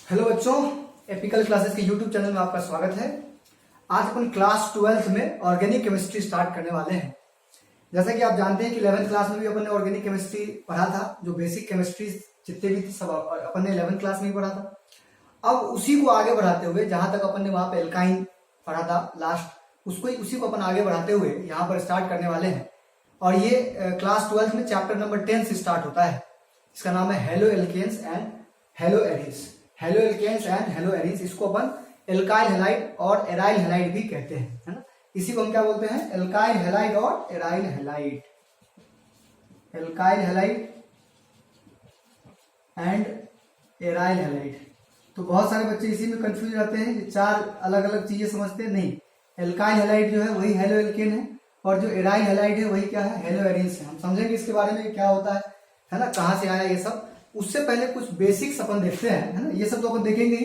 Hello बच्चों, apical classes के YouTube channel में आपका स्वागत है। आज अपन क्लास 12th में ऑर्गेनिक केमिस्ट्री स्टार्ट करने वाले हैं। जैसा कि आप जानते हैं कि 11th क्लास में भी अपन ने ऑर्गेनिक केमिस्ट्री पढ़ा था। जो बेसिक केमिस्ट्री जितने भी थी सब अपन ने 11th क्लास में ही पढ़ा था। अब उसी को आगे बढ़ाते हुए जहां तक अपन ने वहां पे एल्काइन पढ़ा था लास्ट, उसी को अपन आगे बढ़ाते हुए यहाँ पर स्टार्ट करने वाले हैं। और ये क्लास 12th में चैप्टर नंबर 10 से स्टार्ट होता है। इसका नाम है halo alkanes and halo arenes. Halo alkanes and halo arenes, इसको अपन एल्काइल हैलाइड और एराइल हैलाइड भी कहते हैं, है ना। इसी को हम क्या बोलते हैं? एल्काइल हैलाइड और aryl halide. Alkyl halide and aryl halide. तो बहुत सारे बच्चे इसी में कंफ्यूज रहते हैं, चार अलग अलग चीजें समझते हैं। नहीं, एल्काइल हैलाइड जो है वही हेलो एल्केन है और जो एराइल हैलाइड है वही क्या है? हेलो एरिन्स है। हम समझेंगे इसके बारे में क्या होता है ना, कहां से आया ये सब। उससे पहले कुछ बेसिक्स अपन देखते हैं, है ना। ये सब तो अपन देखेंगे ही,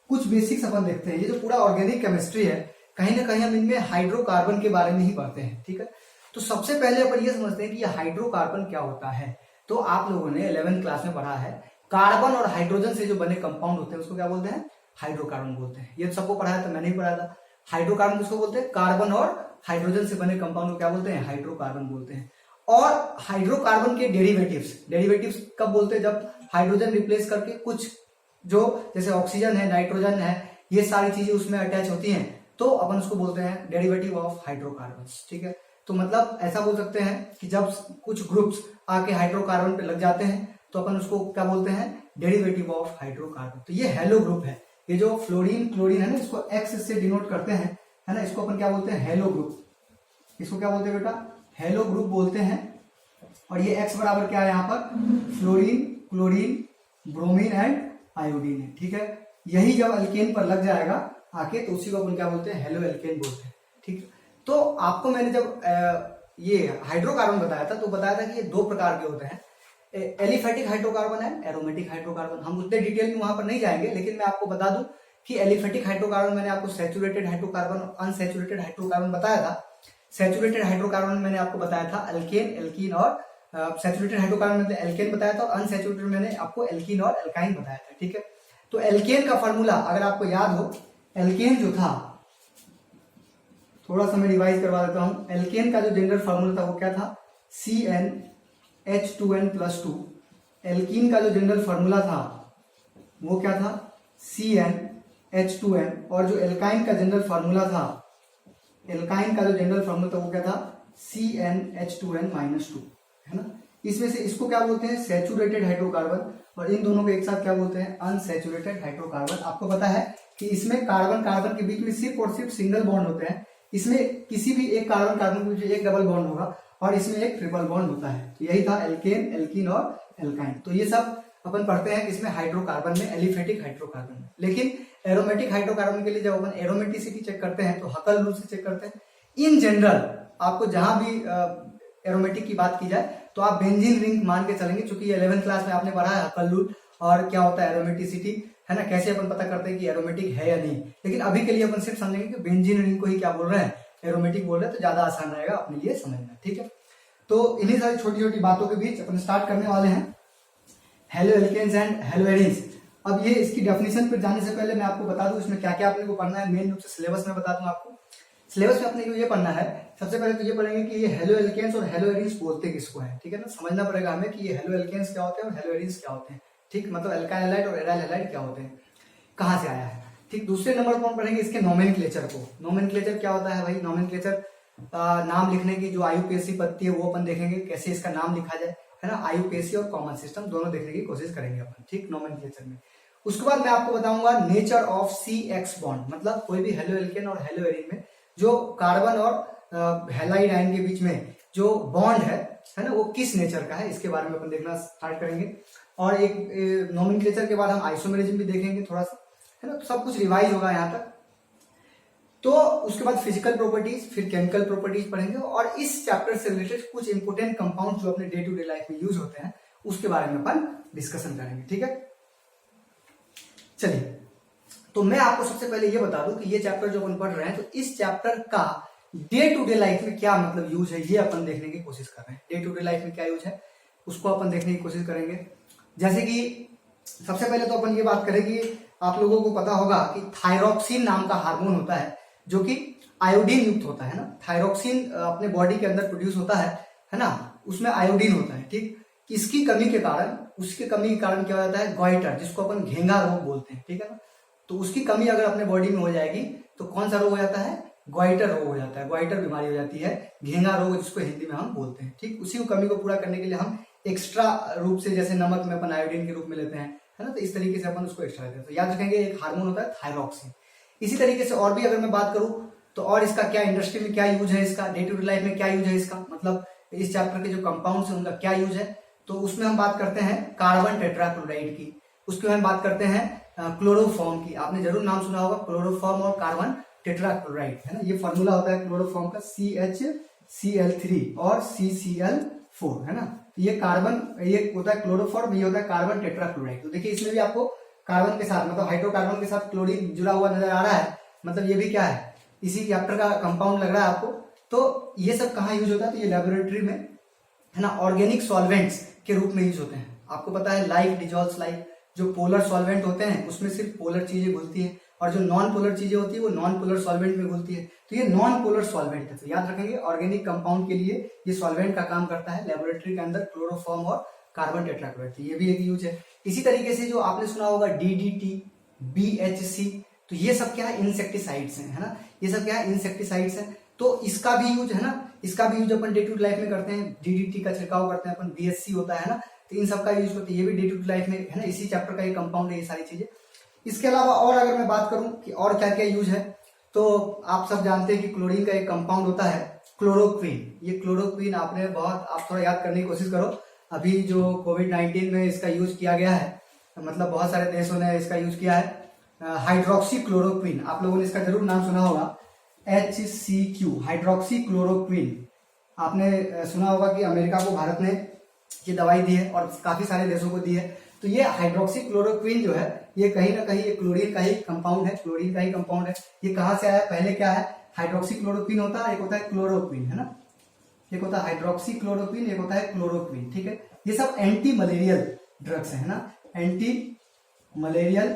कुछ बेसिक्स अपन देखते हैं। ये जो पूरा ऑर्गेनिक केमिस्ट्री है, कहीं ना कहीं हम इनमें हाइड्रोकार्बन के बारे में ही पढ़ते हैं, ठीक है। तो सबसे पहले अपन ये समझते हैं कि ये हाइड्रोकार्बन क्या होता है। तो आप लोगों ने 11th क्लास में पढ़ा है, कार्बन और हाइड्रोजन से जो बने कंपाउंड होते हैं उसको क्या बोलते हैं? हाइड्रोकार्बन बोलते हैं। ये सबको पढ़ा है, तो मैंने ही पढ़ा था। हाइड्रोकार्बन किसको बोलते हैं? कार्बन और हाइड्रोजन से बने कंपाउंड को क्या बोलते हैं? हाइड्रोकार्बन बोलते हैं। और हाइड्रोकार्बन के डेरिवेटिव्स कब बोलते हैं? जब हाइड्रोजन रिप्लेस करके कुछ जो जैसे ऑक्सीजन है, नाइट्रोजन है, ये सारी चीजें उसमें अटैच होती हैं, तो अपन उसको बोलते हैं डेरिवेटिव ऑफ हाइड्रोकार्बन्स, ठीक है। तो मतलब ऐसा बोल सकते हैं कि जब कुछ ग्रुप्स आके हाइड्रोकार्बन पे लग जाते हैं तो अपन उसको क्या बोलते हैं? Derivative of hydrocarbon. तो ये हेलो ग्रुप है। ये जो फ्लोरीन क्लोरीन है ना, इसको एक्स से डिनोट करते हैं, है ना। इसको अपन क्या बोलते हैं? Hello group. इसको क्या बोलते हैं बेटा? हेलो ग्रुप बोलते हैं। और ये एक्स बराबर क्या है यहाँ पर? Fluorine, chlorine, bromine and iodine है, ठीक है। यही जब अल्केन पर लग जाएगा आके तो उसी को अपन क्या बोलते हैं? हेलो एल्केन बोलते हैं, ठीक है। तो आपको मैंने जब ये हाइड्रोकार्बन बताया था तो बताया था कि ये दो प्रकार के होते हैं, एलिफेटिक हाइड्रोकार्बन है, एरोमेटिक हाइड्रोकार्बन। हम उतने डिटेल में वहां पर नहीं जाएंगे, लेकिन मैं आपको बता दूं कि एलिफेटिक हाइड्रोकार्बन मैंने आपको सैचुरेटेड हाइड्रोकार्बन और अनसैचुरेटेड हाइड्रोकार्बन बताया था। सैचुरेटेड हाइड्रोकार्बन मैंने आपको बताया था अल्केन, एल्कीन और सैचुरेटेड हाइड्रोकार्बन में एल्केन बताया था और अनसैचुरेटेड मैंने आपको एल्कीन और एल्काइन बताया था, ठीक है। तो एल्केन का फॉर्मूला अगर आपको याद हो, एल्केन जो था, थोड़ा सा मैं रिवाइज करवा देता हूं। एल्केन का जो जनरल फॉर्मूला था वो क्या था? CnH2n+2। एल्कीन का जो जनरल फॉर्मूला था वो क्या था? CnH2n। और जो एल्काइन का जनरल फॉर्मूला था, एल्काइन का जो जनरल फॉर्मूला था वो क्या था? CnH2n-2, है ना। इसमें से इसको क्या बोलते हैं? Saturated hydrocarbon. और इन दोनों को एक साथ क्या बोलते हैं? Unsaturated hydrocarbon. आपको पता है कि इसमें कार्बन कार्बन के बीच में सिर्फ और सिर्फ सिंगल बॉन्ड होते हैं। इसमें किसी भी एक कार्बन कार्बन के बीच एक डबल बॉन्ड होगा और इसमें एक ट्रिपल बॉन्ड होता है। तो यही था एल्केन, एल्कीन और एल्काइन। तो ये सब अपन पढ़ते हैं इसमें हाइड्रोकार्बन में, एलिफेटिक हाइड्रोकार्बन में। लेकिन एरोमेटिक हाइड्रोकार्बन के लिए जब अपन एरोमेटिसिटी चेक करते हैं तो हकल रूल से चेक करते हैं। इन जनरल आपको जहां भी एरोमेटिक की बात की जाए तो आप बेंजीन रिंग मान के चलेंगे, क्योंकि 11th क्लास में आपने पढ़ा है हकल रूल और क्या होता है एरोमेटिसिटी, है ना। कैसे अपन पता करते हैं कि एरोमेटिक है या नहीं। लेकिन अभी के लिए अपन सिर्फ समझेंगे कि बेंजीन रिंग को ही क्या बोल रहे हैं? एरोमेटिक बोल रहे हैं। तो ज्यादा आसान रहेगा अपने लिए समझना, ठीक है। तो इन्हीं सारी छोटी छोटी बातों के बीच अपन स्टार्ट करने वाले हैं halo alkanes and halo arenes. अब ये इसकी डेफिनेशन पर जाने से पहले मैं आपको बता दूं इसमें क्या क्या अपने को पढ़ना है। मेन रूप से सिलेबस में बता दूं आपको। सिलेबस में अपने को ये पढ़ना है, सबसे पहले तो ये पढ़ेंगे कि ये हेलो एल्केन्स और हेलो एरिन्स बोलते किसको है, ठीक है ना। समझना पड़ेगा हमें कि ये हेलो एल्केन्स क्या होते हैं और हेलो एरिन्स क्या होते हैं, ठीक। मतलब एल्काइल हैलाइड और एराइल हैलाइड क्या होते हैं, कहां से आया है, ठीक। दूसरे नंबर पर पढ़ेंगे इसके नोमेनक्लेचर को। नोमेनक्लेचर क्या होता है भाई? नोमेनक्लेचर नाम लिखने की जो आयुपेशी पत्ती है वो अपन देखेंगे, कैसे इसका नाम लिखा जाए, है ना। आयुपेशी और कॉमन सिस्टम दोनों देखने की कोशिश करेंगे अपन, ठीक, नोमेनक्लेचर में। उसके बाद मैं आपको बताऊंगा नेचर ऑफ CX बॉन्ड। मतलब कोई भी हेलो एल्केन और हेलो एरिन में जो कार्बन और हैलाइड आयन के बीच में जो बॉन्ड है ना, वो किस नेचर का है, इसके बारे में अपन देखना स्टार्ट करेंगे। और एक नोमेनक्लेचर के बाद हम आइसोमेरिज्म भी देखेंगे थोड़ा सा, है ना। तो सब कुछ रिवाइज होगा यहाँ तक। तो उसके बाद फिजिकल प्रॉपर्टीज, फिर केमिकल प्रॉपर्टीज पढ़ेंगे और इस चैप्टर से रिलेटेड कुछ इंपोर्टेंट कंपाउंड जो अपने डे टू डे लाइफ में यूज होते हैं उसके बारे में अपन डिस्कशन करेंगे, ठीक है। चलिए, तो मैं आपको सबसे पहले ये बता दूं कि ये चैप्टर जो अपन पढ़ रहे हैं तो इस चैप्टर का डे टू डे लाइफ में क्या मतलब यूज है, ये अपन देखने की कोशिश कर रहे हैं। डे टू डे लाइफ में क्या यूज है उसको अपन देखने की कोशिश करेंगे। जैसे कि सबसे पहले तो अपन ये बात करें कि आप लोगों को पता होगा कि थायरोक्सिन नाम का हार्मोन होता है जो कि आयोडीन युक्त होता है ना। थायरोक्सिन अपने बॉडी के अंदर प्रोड्यूस होता है ना, उसमें आयोडीन होता है। ठीक, इसकी कमी के कारण, उसकी कमी के कारण क्या हो जाता है, गॉइटर, जिसको अपन घेंगा रोग बोलते हैं, ठीक है ना। तो उसकी कमी अगर अपने बॉडी में हो जाएगी तो कौन सा रोग हो जाता है, गॉइटर रोग हो जाता है, गॉइटर बीमारी हो जाती है, घेंगा रोग जिसको हिंदी में हम बोलते हैं। ठीक, उसी को कमी को पूरा करने के लिए हम एक्स्ट्रा रूप से, जैसे नमक में अपन आयोडीन के रूप में लेते हैं, है ना, तो इस तरीके से अपन उसको एक्स्ट्रा लेते हैं। तो याद रखेंगे एक हार्मोन होता है थायरोक्सिन। इसी तरीके से और भी अगर मैं बात करूं तो और इसका क्या इंडस्ट्री में क्या यूज है, इसका डे टू डे लाइफ में क्या यूज है इसका, मतलब इस चैप्टर के जो कंपाउंड्स हैं उनका क्या यूज है, तो उसमें हम बात करते हैं कार्बन टेट्राक्लोराइड की, उसके बाद बात करते हैं क्लोरोफॉर्म की। आपने जरूर नाम सुना होगा क्लोरोफॉर्म और कार्बन टेट्राक्लोराइड, है ना। ये फॉर्मूला होता है क्लोरोफॉर्म का CHCl3 और CCl4, है ना। तो ये कार्बन, ये होता है क्लोरोफॉर्म, ये होता है कार्बन टेट्राक्लोराइड। तो देखिए इसमें भी आपको कार्बन के साथ, मतलब हाइड्रोकार्बन के साथ क्लोरीन जुड़ा हुआ नजर आ रहा है, मतलब ये भी क्या है, इसी चैप्टर का कंपाउंड लग रहा है आपको। तो ये सब कहाँ यूज होता है, तो ये लेबोरेटरी में, है ना, ऑर्गेनिक सॉल्वेंट्स के रूप में यूज होते हैं। आपको पता है लाइक डिजॉल्व्स लाइक, जो पोलर सॉल्वेंट होते हैं उसमें सिर्फ पोलर चीजें घुलती है, और जो नॉन पोलर चीजें होती है वो नॉन पोलर सॉल्वेंट में घुलती है। तो ये नॉन पोलर सॉल्वेंट है। तो याद रखेंगे ऑर्गेनिक कंपाउंड के लिए ये सॉल्वेंट का काम करता है लेबोरेटरी के अंदर, क्लोरोफॉर्म और कार्बन टेट्राक्लोराइड। तो ये भी एक यूज है। इसी तरीके से जो आपने सुना होगा DDT, BHC, तो ये सब क्या है, इंसेक्टिसाइड्स हैं, है ना, ये सब क्या है, इंसेक्टिसाइड्स हैं। तो इसका भी यूज, है ना, इसका भी यूज अपन डे टू डे लाइफ में करते हैं। DDT का छिड़काव करते हैं अपन, BHC होता है ना, तो इन सब का यूज करते हैं, ये भी डे टू डे लाइफ में, है ना, इसी चैप्टर का ये कंपाउंड है, ये सारी चीजें। इसके अलावा और अगर मैं बात करूं कि और क्या क्या यूज है, तो आप सब जानते हैं कि क्लोरीन का एक कंपाउंड होता है क्लोरोक्वीन। ये क्लोरोक्वीन आपने बहुत, आप थोड़ा याद करने की कोशिश करो। अभी जो कोविड-19 में इसका यूज किया गया है, मतलब बहुत सारे देशों ने इसका यूज किया है। हाइड्रोक्सी क्लोरोक्वीन, आप लोगों ने इसका जरूर नाम सुना होगा, HCQ, हाइड्रोक्सी क्लोरोक्वीन। आपने सुना होगा कि अमेरिका को भारत ने ये दवाई दी है और काफी सारे देशों को दी है। तो ये हाइड्रोक्सी क्लोरोक्वीन जो है, ये कहीं ना कहीं ये क्लोरीन का ही कंपाउंड है, क्लोरीन का ही कंपाउंड है। ये कहां से आया, पहले क्या है, हाइड्रोक्सी क्लोरोक्वीन होता है, एक होता है क्लोरोक्वीन, है ना, एक होता है हाइड्रोक्सी क्लोरोक्वीन, एक होता है क्लोरोक्वीन। ठीक है, ये सब एंटी मलेरियल ड्रग्स है ना, एंटी मलेरियल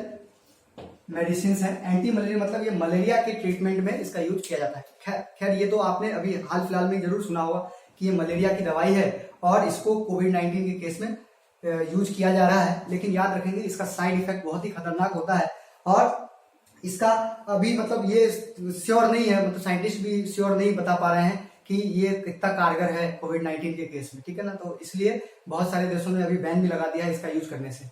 मेडिसिन है। एंटी मलेरिया मतलब ये मलेरिया के ट्रीटमेंट में इसका यूज किया जाता है। खैर ये तो आपने अभी हाल फिलहाल में जरूर सुना होगा कि ये मलेरिया की दवाई है और इसको कोविड-19 के केस में यूज किया जा रहा है। लेकिन याद रखेंगे इसका साइड इफेक्ट बहुत ही खतरनाक होता है और इसका अभी मतलब ये श्योर नहीं है, मतलब साइंटिस्ट भी श्योर नहीं बता पा रहे हैं कि ये कितना कारगर है कोविड-19 के केस में, ठीक है ना। तो इसलिए बहुत सारे देशों ने अभी बैन भी लगा दिया है इसका यूज करने से।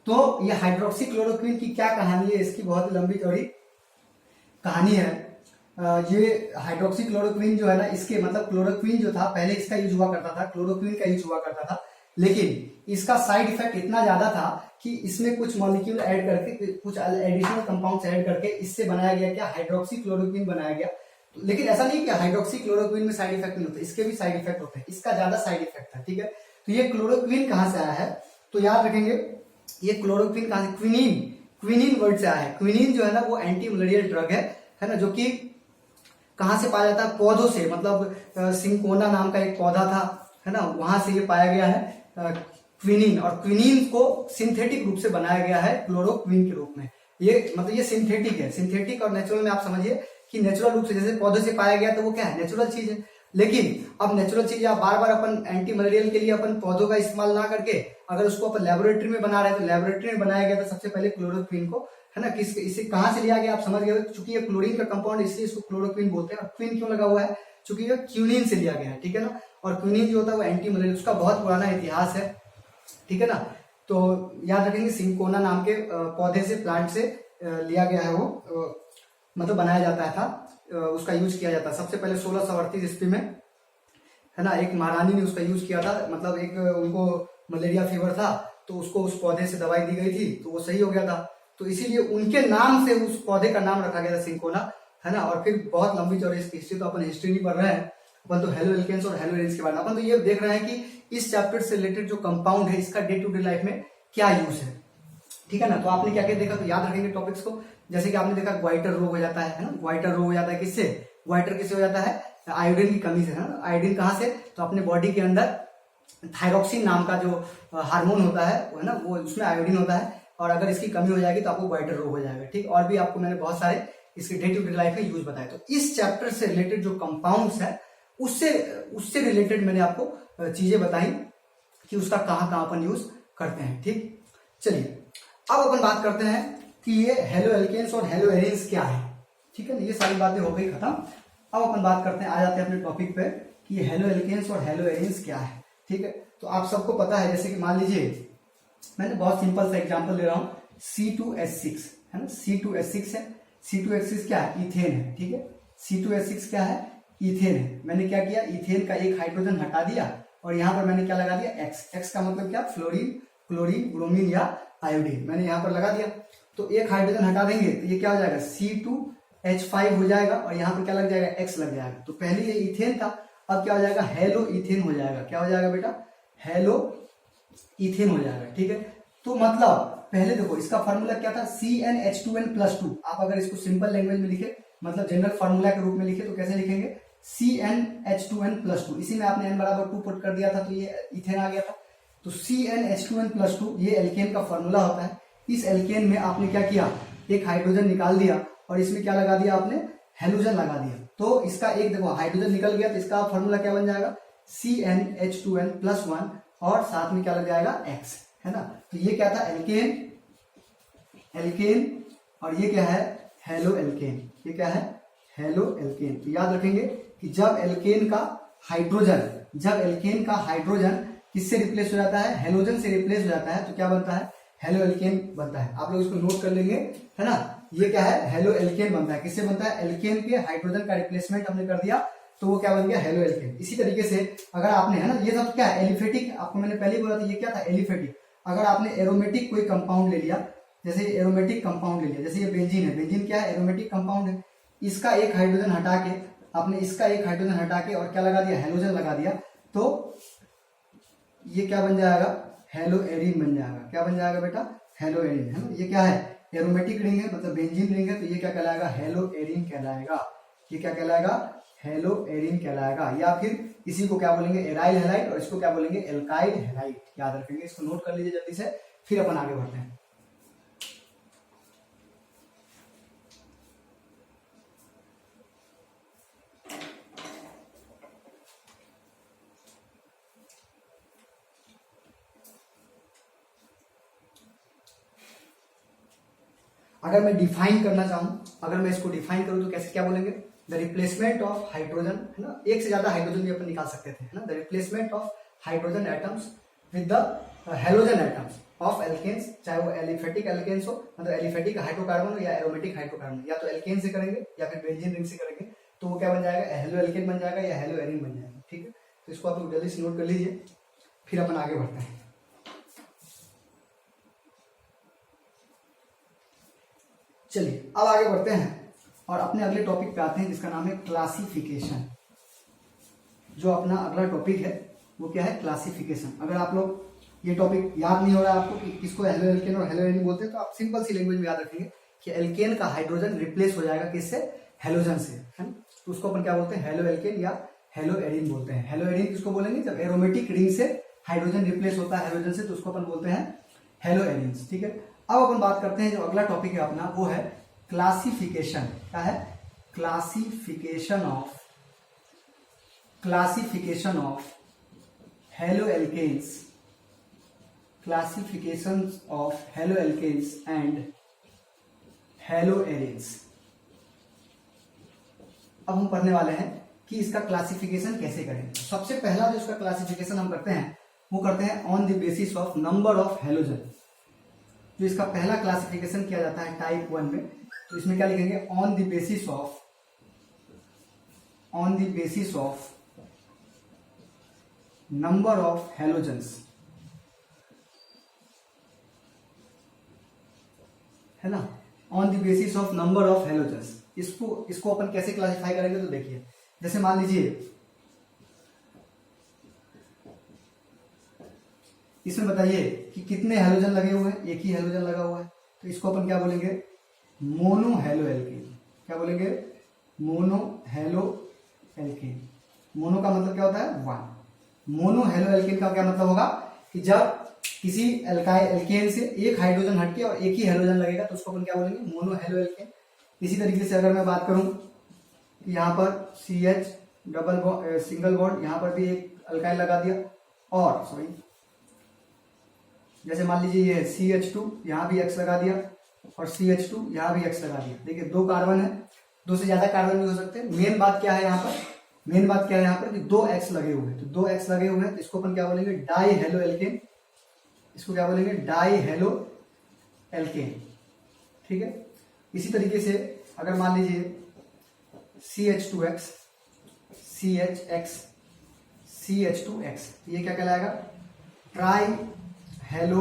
तो ये हाइड्रोक्सी क्लोरोक्वीन की क्या कहानी है, इसकी बहुत ही लंबी चौड़ी कहानी है। ये हाइड्रोक्सी क्लोरोक्वीन जो है ना, इसके मतलब क्लोरोक्वीन जो था पहले इसका यूज हुआ करता था, क्लोरोक्वीन का यूज हुआ करता था, लेकिन इसका साइड इफेक्ट इतना ज्यादा था कि इसमें कुछ मॉलिक्यूल ऐड करके, कुछ एडिशनल कंपाउंड्स ऐड करके इससे बनाया गया क्या, हाइड्रोक्सी क्लोरोक्वीन बनाया गया। तो लेकिन ऐसा नहीं कि हाइड्रोक्सी क्लोरोक्वीन में साइड इफेक्ट नहीं होता, इसके भी साइड इफेक्ट होते हैं, इसका ज्यादा साइड इफेक्ट है, ठीक है। तो ये क्लोरोक्वीन कहां से आया है, तो याद रखेंगे ये क्लोरोक्वीन कहां से, क्विनीन, क्विनीन वर्ड से आया है। क्विनीन जो है ना वो एंटी मलेरियल ड्रग है ना, जो कि कहां से पाया जाता है, पौधों से, मतलब सिंकोना नाम का एक पौधा था, है ना, वहां से ये पाया गया है क्विनीन। और क्विनीन को सिंथेटिक रूप से बनाया गया है क्लोरोक्वीन के रूप में। ये मतलब ये सिंथेटिक है, सिंथेटिक और नेचुरल में आप समझिए कि नेचुरल रूप से जैसे पौधे से पाया गया तो वो क्या है, नेचुरल चीज है। लेकिन अब नेचुरल चीज आप बार बार अपन एंटी मलेरियल के लिए अपन पौधों का इस्तेमाल ना करके अगर उसको अपन लेबोरेटरी में बना रहे हैं, तो लेबोरेटरी में बनाया गया था सबसे पहले क्लोरोक्वीन को, है ना। किस इसे कहां से लिया गया आप समझ गए, चूंकि ये क्लोरीन का कंपाउंड इसलिए इसको क्लोरोक्वीन बोलते हैं। और क्वीन क्यों लगा हुआ है, चूंकि ये क्यूनिन से लिया गया है, ठीक है ना। और क्यूनिन जो होता है वो एंटी मलेरियल, उसका बहुत पुराना इतिहास है, ठीक है ना। तो याद रखेंगे सिंकोना नाम के पौधे से, प्लांट से लिया गया है वो, मतलब बनाया जाता था, उसका यूज किया जाता है। सबसे पहले 1638 ईस्वी में, है ना, एक महारानी ने उसका यूज किया था, मतलब एक उनको मलेरिया फीवर था तो उसको उस पौधे से दवाई दी गई थी तो वो सही हो गया था। तो इसीलिए उनके नाम से उस पौधे का नाम रखा गया था सिंकोना, है ना। और फिर बहुत लंबी चौड़ी इसकी हिस्ट्री, तो अपन हिस्ट्री नहीं पढ़ रहे हैं, अपन तो हेलो एल्केन्स और हेलो एरेन्स के बारे में अपन तो ये देख रहे हैं कि इस चैप्टर से रिलेटेड जो कंपाउंड है इसका डे टू डे लाइफ में क्या यूज है, ठीक है ना। तो आपने क्या क्या देखा, तो याद रखेंगे टॉपिक्स को। जैसे कि आपने देखा ग्वाइटर रोग हो जाता है ना, ग्वाइटर रोग हो जाता है किससे, ग्वाइटर किससे हो जाता है, आयोडीन की कमी से, है ना। आयोडीन कहां से, तो अपने बॉडी के अंदर थायरोक्सिन नाम का जो हार्मोन होता है वो, है ना, वो उसमें आयोडीन होता है। और अगर इसकी कमी हो जाएगी तो आपको गोइटर रोग हो जाएगा, ठीक। और भी आपको मैंने बहुत सारे इसके डे टू डे लाइफ में यूज बताए। तो इस चैप्टर से रिलेटेड जो कंपाउंड्स है उससे रिलेटेड मैंने आपको चीजें बताई कि उसका कहाँ कहाँ अपन यूज करते हैं, ठीक। चलिए अब अपन बात करते हैं कि ये हेलो एल्केन्स और हेलो एरिन्स क्या है, ठीक है ना। ये सारी बातें हो गई खत्म। अब अपन बात करते हैं, आ जाते हैं अपने टॉपिक पे कि ये हेलो एल्केन्स और हेलो एरिन्स क्या है, ठीक है। तो आप सबको पता है, जैसे कि मान लीजिए मैंने बहुत सिंपल सा एग्जांपल ले रहा हूं, C2H6 है ना, C2H6 है। C2H6 क्या है? इथेन है, ठीक है। C2H6 क्या है? इथेन है। मैंने क्या किया, इथेन का एक हाइड्रोजन हटा दिया और यहां पर मैंने क्या लगा दिया, X। X का मतलब क्या? फ्लोरीन, क्लोरीन, ब्रोमीन या आयोडीन मैंने यहां पर लगा दिया। तो एक हाइड्रोजन हटा देंगे तो ये क्या हो जाएगा, C2H5 हो जाएगा और यहाँ पर क्या लग जाएगा, X लग जाएगा। तो पहले ये इथेन था, अब क्या हो जाएगा, हेलो इथेन हो जाएगा। क्या हो जाएगा बेटा? हेलो इथेन हो जाएगा, ठीक है। तो मतलब पहले देखो इसका फॉर्मूला क्या था, CnH2n+2। आप अगर इसको सिंपल लैंग्वेज में लिखे, मतलब जनरल फॉर्मूला के रूप में लिखे तो कैसे लिखेंगे, CnH2n+2। इसी में आपने n बराबर 2 पुट कर दिया था तो ये इथेन आ गया था। तो CnH2n+2 ये एल्केन का फॉर्मूला होता है। इस एल्केन में आपने क्या किया, एक हाइड्रोजन निकाल दिया और इसमें क्या लगा दिया आपने, हेलोजन लगा दिया। तो इसका एक देखो हाइड्रोजन निकल गया तो इसका फॉर्मूला क्या बन जाएगा, CnH2n+1 और साथ में क्या लग जाएगा, X, है ना। तो ये क्या था, एल्केन और ये क्या है, हेलो एल्केन। ये क्या है, हेलो एल्केन। तो याद रखेंगे कि जब एल्केन का हाइड्रोजन किससे रिप्लेस हो जाता है, हेलोजन से रिप्लेस हो जाता है तो क्या बनता है, हेलो एल्केन बनता है। आप लोग इसको नोट कर लेंगे, है ना। ये क्या है, हेलो एल्केन बनता है। किससे बनता है, एल्केन के हाइड्रोजन का रिप्लेसमेंट हमने कर दिया तो वो क्या बन गया, हेलो एल्केन। इसी तरीके से अगर आपने, है ना, ये सब क्या है, एलिफेटिक। आपको मैंने पहले ही बोला था ये क्या था, एलिफेटिक। अगर आपने एरोमेटिक कोई कंपाउंड ले लिया, जैसे एरोमेटिक कंपाउंड ले लिया, जैसे ये बेंजीन है, बेंजीन क्या है, एरोमेटिक कंपाउंड है। इसका एक हाइड्रोजन हटा के आपने इसका एक हाइड्रोजन हटा के और क्या लगा दिया, हेलोजन लगा दिया, तो ये क्या बन जाएगा, हेलो एरीन बन जाएगा। क्या बन जाएगा बेटा, हेलो एरीन, है ना। ये क्या है, एरोमेटिक रिंग है, मतलब बेंजीन रिंग है, तो ये क्या कहलाएगा, हेलो एरीन कहलाएगा। ये क्या कहलाएगा, हेलो एरीन कहलाएगा। या फिर इसी को क्या बोलेंगे, एराइल हैलाइड, और इसको क्या बोलेंगे, एल्काइल हैलाइड। याद रखेंगे, इसको नोट कर लीजिए जल्दी से, फिर अपन आगे बढ़ते हैं। अगर मैं डिफाइन करना चाहूं, अगर मैं इसको डिफाइन करूं तो कैसे, क्या बोलेंगे, द रिप्लेसमेंट ऑफ हाइड्रोजन, है ना, एक से ज्यादा हाइड्रोजन भी अपन निकाल सकते थे, है ना। The replacement of hydrogen atoms with the halogen atoms of alkanes, चाहे वो एलिफेटिक एल्केन्स हो, मतलब एलिफेटिक हाइड्रोकार्बन हो या एरोमेटिक हाइड्रोकार्बन, या तो एल्केन से करेंगे या फिर बेंजीन रिंग से करेंगे, तो वो क्या बन जाएगा, हेलो एल्केन बन जाएगा या हेलो एरीन बन जाएगा, ठीक है। तो इसको आप लोग जल्दी से नोट कर लीजिए, फिर अपन आगे बढ़ते हैं। चलिए अब आगे बढ़ते हैं और अपने अगले टॉपिक पे आते हैं, जिसका नाम है क्लासिफिकेशन। जो अपना अगला टॉपिक है वो क्या है, क्लासिफिकेशन। अगर आप लोग ये टॉपिक याद नहीं हो रहा है आपको कि किसको हेलो एल्केन और हेलो एरीन बोलते हैं, तो आप सिंपल सी लैंग्वेज में याद रखेंगे कि एल्केन का हाइड्रोजन रिप्लेस हो जाएगा किससे, हेलोजन से, है ना। तो उसको अपन क्या बोलते हैं, हेलो एल्केन या हेलो एरीन बोलते हैं। हेलो एरीन किसको बोलेंगे, जब एरोमेटिक रिंग से हाइड्रोजन रिप्लेस होता है हेलोजन से, तो उसको अपन बोलते हैं हेलो एरीन्स, ठीक है। अब अपन बात करते हैं, जो अगला टॉपिक है अपना वो है क्लासिफिकेशन। क्या है, classification of halo alkanes, classification of halo alkanes and halo arenes. अब हम पढ़ने वाले हैं कि इसका क्लासिफिकेशन कैसे करें। सबसे पहला जो इसका क्लासिफिकेशन हम करते हैं वो करते हैं on the basis of number of halogen. जो इसका पहला क्लासिफिकेशन किया जाता है टाइप 1 में, तो इसमें क्या लिखेंगे, on the basis of number of halogens, है ना, on the basis of number of halogens. इसको अपन कैसे क्लासिफाई करेंगे, तो देखिए, जैसे मान लीजिए इसमें बताइए कि कितने हेलोजन लगे हुए हैं, एक ही हेलोजन लगा हुआ है, तो इसको अपन क्या बोलेंगे, मोनो हेलो एल्केन। क्या बोलेंगे, मोनो हेलो एल्केन। मोनो का मतलब क्या होता है, वन। मोनो हेलो एल्केन का क्या मतलब होगा कि जब किसी एल्केन से एक हाइड्रोजन हटके और एक ही हेलोजन लगेगा तो उसको अपन क्या बोलेंगे, मोनो हेलो एल्केन। इसी तरीके से अगर मैं बात करूं कि यहाँ पर CH डबल सिंगल बॉन्ड, यहाँ पर भी एक अल्काइल लगा दिया, और सॉरी जैसे मान लीजिए ये CH2, यहाँ भी X लगा दिया, और CH2 यहाँ भी X लगा दिया। देखिए 2 कार्बन है, 2 से ज्यादा कार्बन भी हो सकते हैं। मेन बात क्या है यहाँ पर, मेन बात क्या है यहाँ पर कि 2 X लगे हुए हैं, तो 2 X लगे हुए हैं तो इसको अपन क्या बोलेंगे, डाई हेलो एल्केन। इसको क्या बोलेंगे, डाई हेलो एल्केन। ठीक है। इसी तरीके से अगर मान लीजिए CH2X, CHX, CH2X, ये क्या कहलाएगा, ट्राई हेलो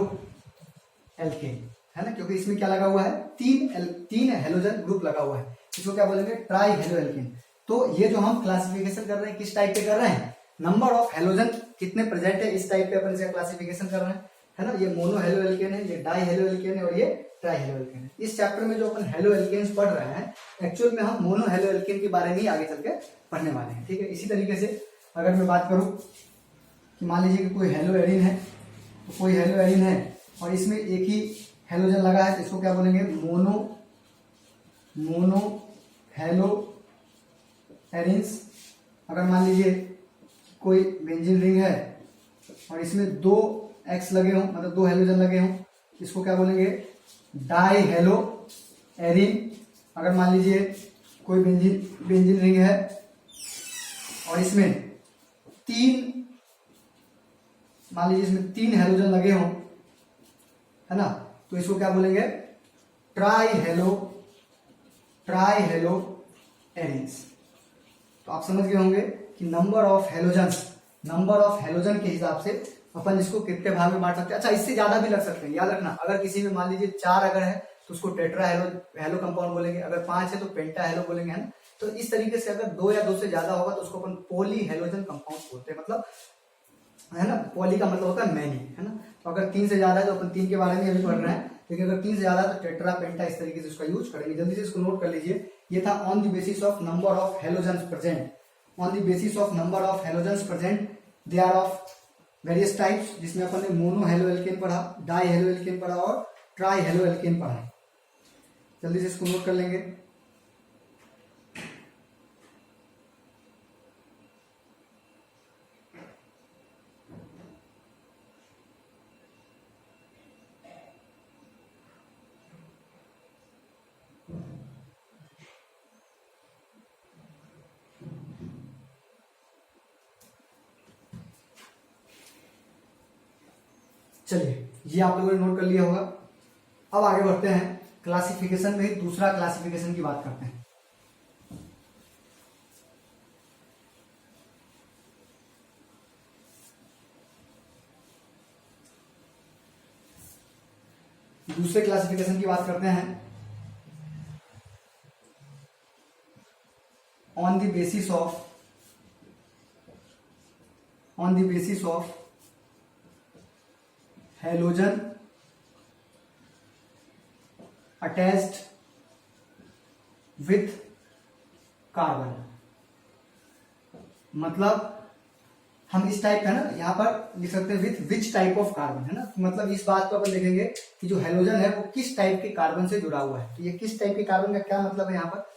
एल्केन, है ना, क्योंकि इसमें क्या लगा हुआ है, तीन हेलोजन ग्रुप लगा हुआ है। इसको क्या बोलेंगे, ट्राई हेलो एल्केन। तो ये जो हम क्लासिफिकेशन कर रहे हैं किस टाइप पे कर रहे हैं, नंबर ऑफ हेलोजन कितने प्रेजेंट है, इस टाइप पे अपन इसका क्लासिफिकेशन कर रहे हैं, है ना। ये मोनो हेलो एल्केन है, ये डाई हेलो एल्केन है, और ये ट्राई हेलो एल्केन है। इस चैप्टर में जो अपन हेलो एल्केन्स पढ़ रहे हैं, एक्चुअल में हम मोनो हेलो एल्केन के बारे में ही आगे चल के पढ़ने वाले हैं। ठीक है। इसी तरीके से अगर मैं बात करूं कि मान लीजिए कि कोई हेलो एरिन है, तो कोई हेलो एरिन है और इसमें एक ही हेलोजन लगा है, तो इसको क्या बोलेंगे, मोनो हेलो एरिन्स। अगर मान लीजिए कोई बेंजीन रिंग है और इसमें 2 X लगे हों, मतलब 2 हेलोजन लगे हों, इसको क्या बोलेंगे, डाई हेलो एरिन। अगर मान लीजिए कोई बेंजीन रिंग है और इसमें 3, मान लीजिए इसमें 3 हेलोजन लगे हों, है ना, तो इसको क्या बोलेंगे, ट्राई हेलो एरिन्स। तो आप समझ गए होंगे कि नंबर ऑफ हेलोजन के हिसाब से अपन इसको कितने भाग में बांट सकते हैं। अच्छा, इससे ज्यादा भी लग सकते हैं, याद रखना। अगर किसी में मान लीजिए 4 अगर है तो उसको टेट्रा हेलो कंपाउंड बोलेंगे, अगर 5 है तो पेंटा हेलो बोलेंगे, है ना। तो इस तरीके से अगर 2 या 2 से ज्यादा होगा तो उसको अपन पॉली हेलोजन कंपाउंड बोलते हैं, मतलब, है ना। पॉली का मतलब होता है मैनी, है ना। तो अगर 3 से ज्यादा है तो अपन 3 के बारे में अभी पढ़ रहे हैं, लेकिन अगर 3 से ज्यादा है तो टेट्रा, पेंटा, इस तरीके से उसका यूज करेंगे। जल्दी से इसको नोट कर लीजिए। ये था on the basis of number of halogens present. On the basis of number of halogens present, they are of various types, जिसमें अपन ने मोनो हेलो एल्केन पढ़ा, डाई हेलो एल्केन पढ़ा और ट्राई हेलो एल्केन पढ़ा है। जल्दी से इसको नोट कर लेंगे। चलिए, ये आप लोगों ने नोट कर लिया होगा। अब आगे बढ़ते हैं, क्लासिफिकेशन में ही दूसरा क्लासिफिकेशन की बात करते हैं। दूसरे क्लासिफिकेशन की बात करते हैं on the basis of halogen attached with carbon. मतलब हम इस टाइप का ना यहाँ पर लिख सकते हैं with which type of carbon, है ना। मतलब इस बात को अपन देखेंगे कि जो हेलोजन है वो किस टाइप के कार्बन से जुड़ा हुआ है। तो ये किस टाइप के कार्बन का क्या मतलब है यहाँ पर,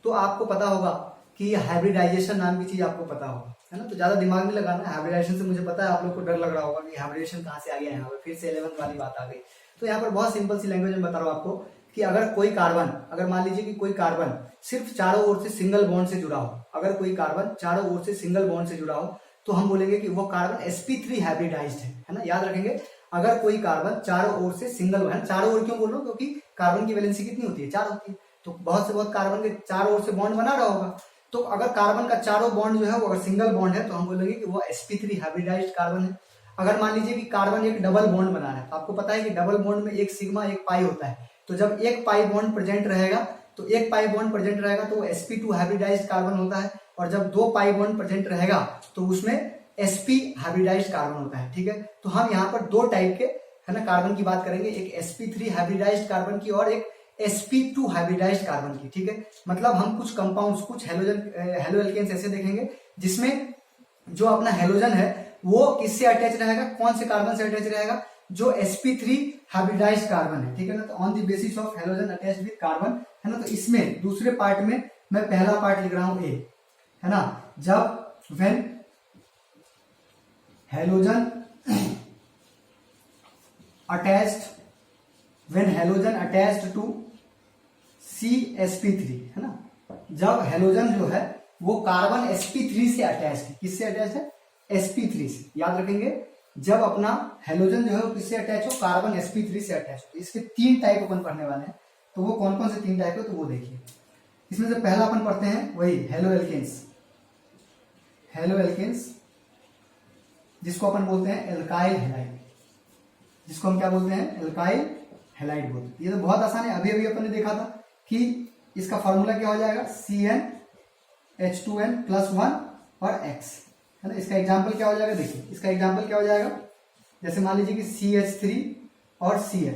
तो आपको पता होगा कि हाइब्रिडाइजेशन नाम की चीज आपको पता होगा, है ना। तो ज्यादा दिमाग नहीं लगाना। हाइब्रिडाइजेशन से मुझे पता है आप लोग को डर लग रहा होगा कि हाइब्रिडेशन कहाँ से आ गया, यहाँ पर फिर से 11th वाली बात आ गई। तो यहाँ पर बहुत सिंपल सी लैंग्वेज में बता रहा हूँ आपको कि अगर कोई कार्बन, अगर मान लीजिए कि कोई कार्बन सिर्फ चारों ओर से सिंगल बॉन्ड से जुड़ा हो, अगर कोई कार्बन चारों ओर से सिंगल बॉन्ड से जुड़ा हो, तो हम बोलेंगे कि वो कार्बन sp3 हाइब्रिडाइज्ड है ना। याद रखेंगे, अगर कोई कार्बन चारों ओर से सिंगल, है, चारों ओर क्यों बोल रहा हूँ, क्योंकि कार्बन की वैलेंसी कितनी होती है, 4 होती है। तो बहुत से बहुत कार्बन के चारों ओर से बॉन्ड बना रहा होगा। तो अगर कार्बन का चारों बॉन्ड जो है वो अगर सिंगल बॉन्ड है तो हम बोलेंगे कि वो sp3 हाइब्रिडाइज्ड कार्बन है। अगर मान लीजिए कि कार्बन एक डबल बॉन्ड बना रहा है, तो आपको पता है कि डबल बॉन्ड में एक सिग्मा एक पाई होता है। तो जब एक पाई बॉन्ड प्रेजेंट रहेगा तो एक पाई बॉन्ड प्रेजेंट रहेगा तो वो sp2 हाइब्रिडाइज्ड कार्बन होता है, और जब 2 पाई बॉन्ड प्रेजेंट रहेगा तो उसमें sp हाइब्रिडाइज्ड कार्बन होता है। ठीक है। तो हम यहाँ पर 2 टाइप के, है ना, कार्बन की बात करेंगे, एक sp3 हाइब्रिडाइज्ड कार्बन की और एक sp2 हाइब्रिडाइज्ड कार्बन की। ठीक है। मतलब हम कुछ कंपाउंड्स, कुछ हेलो एल्केन्स ऐसे देखेंगे जिसमें जो अपना हेलोजन है वो किससे अटैच रहेगा, कौन से कार्बन से अटैच रहेगा, जो sp3 हाइब्रिडाइज्ड कार्बन है, ठीक है ना। तो on the basis of halogen attached with carbon, है ना। तो इसमें दूसरे पार्ट में मैं पहला पार्ट लिख रहा हूं ए, है ना। जब when halogen attached to CsP3, है ना। जब हेलोजन जो है वो कार्बन sp3 से अटैच है, किससे अटैच है, sp3 से। याद रखेंगे, जब अपना हेलोजन जो है वो किससे अटैच हो, कार्बन sp3 से अटैच हो। इसके 3 टाइप अपन पढ़ने वाले हैं, तो वो कौन कौन से 3 टाइप है तो वो देखिए। इसमें से पहला अपन पढ़ते हैं वही हेलो एल्केन्स, जिसको अपन बोलते हैं एल्काइल हैलाइड, जिसको हम क्या बोलते हैं, एल्काइल हैलाइड बोलते हैं। ये तो बहुत आसान है, अभी अभी अपन ने देखा था कि इसका फॉर्मूला क्या हो जाएगा, CnH2n+1 और X, है ना। इसका एग्जाम्पल क्या हो जाएगा, देखिए इसका एग्जाम्पल क्या हो जाएगा, जैसे मान लीजिए कि CH3 और Cl,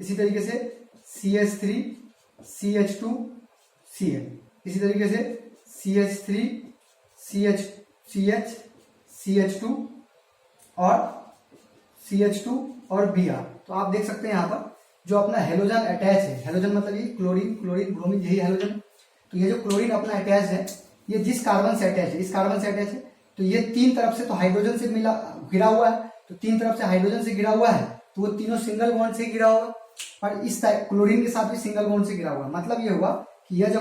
इसी तरीके से CH3 CH2 Cl, इसी तरीके से CH3 CH2 और CH2 और Br। तो आप देख सकते हैं यहाँ पर जो अपना हेलोजन अटैच है, हेलोजन मतलब ये क्लोरीन ब्रोमीन, यही हेलोजन। तो ये जो क्लोरीन अपना अटैच है, ये जिस कार्बन से अटैच है, इस कार्बन से अटैच है, तो ये 3 तरफ से तो हाइड्रोजन से मिला घिरा हुआ है, तो 3 तरफ से हाइड्रोजन से घिरा हुआ है, तो वो तीनों सिंगल बॉन्ड से घिरा हुआ, और इस क्लोरीन के साथ भी सिंगल बॉन्ड से घिरा हुआ। मतलब ये हुआ कि यह जो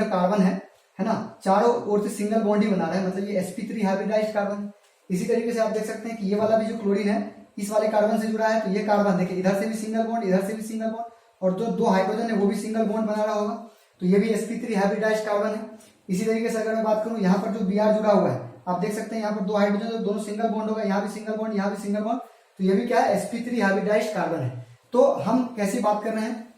कार्बन है ना, चारों ओर से सिंगल बॉन्ड ही बना रहा है, मतलब ये sp3 हाइब्रिडाइज्ड कार्बन। इसी तरीके से आप देख सकते हैं कि ये वाला भी जो क्लोरीन है इस वाले कार्बन से जुड़ा है, तो ये कार्बन देखिए इधर से भी सिंगल बॉन्ड, इधर से भी सिंगल बॉन्ड, और जो 2 हाइड्रोजन है वो भी सिंगल बॉन्ड बना रहा होगा, तो ये भी sp3 हाइब्रिडाइज्ड कार्बन है। इसी तरीके से अगर मैं बात करूं, यहाँ पर जो Br जुड़ा हुआ है, आप देख सकते हैं यहाँ पर 2 हाइड्रोजन, तो दोनों सिंगल बॉन्ड होगा, यहाँ भी सिंगल बॉन्ड, यहाँ भी सिंगल बॉन्ड, तो ये भी क्या है, sp3 हाइब्रिडाइज्ड कार्बन है। तो हम कैसे बात कर रहे हैं,